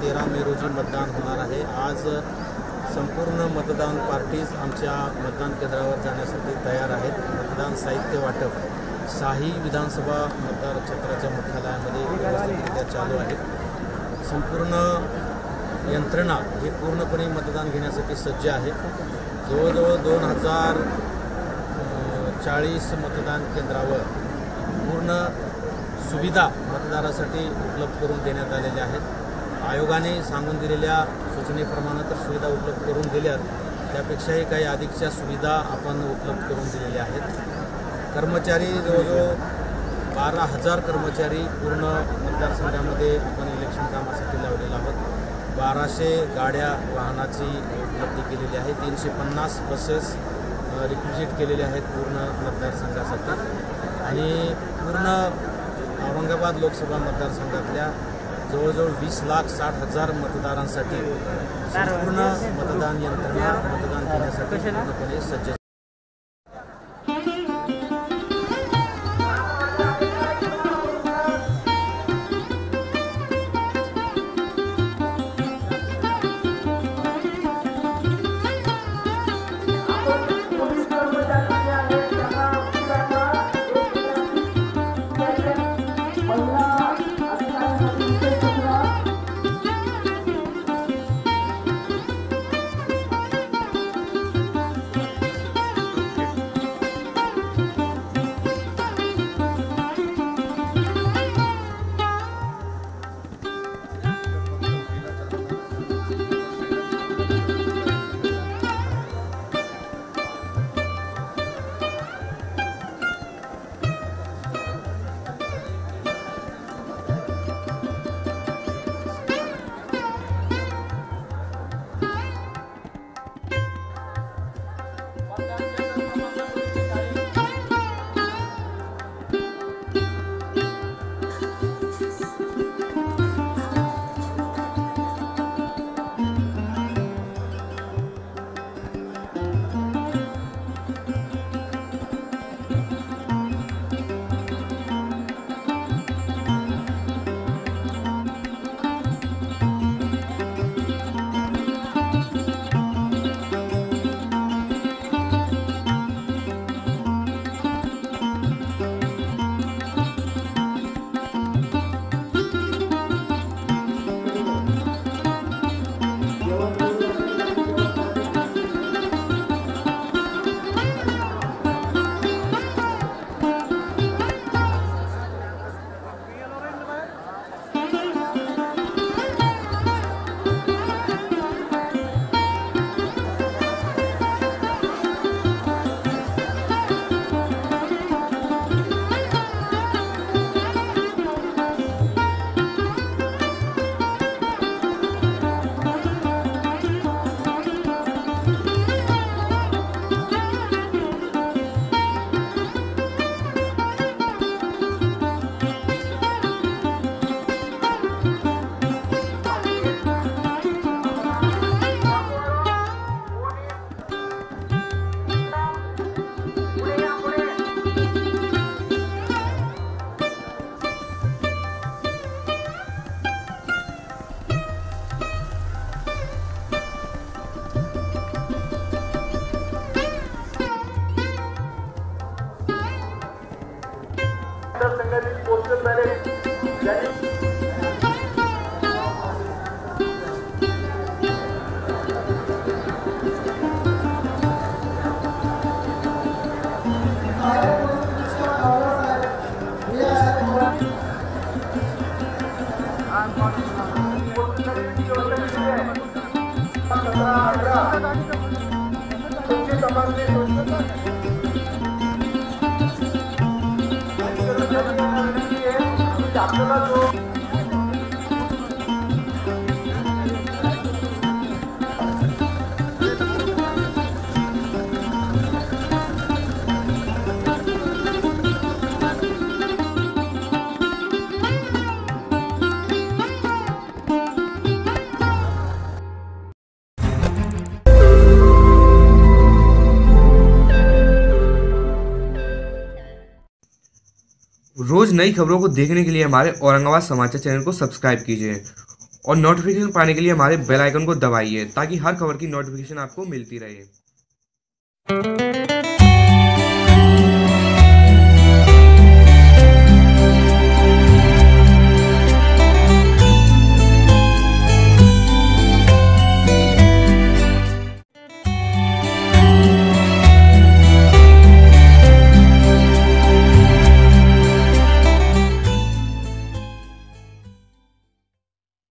13 मे रोजी मतदान होणार आहे। आज संपूर्ण मतदान पार्टीज आमच्या मतदान केंद्रावर जाण्यासाठी तयार आहेत। मतदान साहित्य वाटप शाही विधानसभा मतदार क्षेत्राच्या मुख्यालयामध्ये व्यवस्थितरित्या चालू आहे। संपूर्ण यंत्रणा ही पूर्णपणे मतदान घेण्यासाठी सज्ज आहे। जवळजवळ 2040 मतदान केंद्रावर पूर्ण सुविधा मतदारासाठी उपलब्ध करून देण्यात आलेल्या आहेत। आयोगाने सांगून दिलेल्या सूचनेप्रमाणे तर सुविधा उपलब्ध करून दिल्यात, त्यापेक्षाही काही अधिकच्या सुविधा आपण उपलब्ध करून दिलेल्या आहेत। कर्मचारी जवळजवळ 12,000 कर्मचारी पूर्ण मतदारसंघामध्ये आपण इलेक्शन कामासाठी लावलेले आहोत। 1200 गाड्या वाहनाची उपलब्धी केलेली आहे। 350 बसेस रिक्विजिट केलेले आहेत पूर्ण मतदारसंघासाठी आणि पूर्ण औरंगाबाद लोकसभा मतदारसंघातल्या जवळजवळ 20,60,000 मतदारांसाठी संपूर्ण मतदान यंत्रणा मतदान करण्यासाठी पूर्णपणे सज्ज। पोस्टल बॅलेट आपल्याला जो रोज नई खबरों को देखने के लिए हमारे औरंगाबाद समाचार चैनल को सब्सक्राइब कीजिए और नोटिफिकेशन पाने के लिए हमारे बेल आइकन को दबाइए ताकि हर खबर की नोटिफिकेशन आपको मिलती रहे।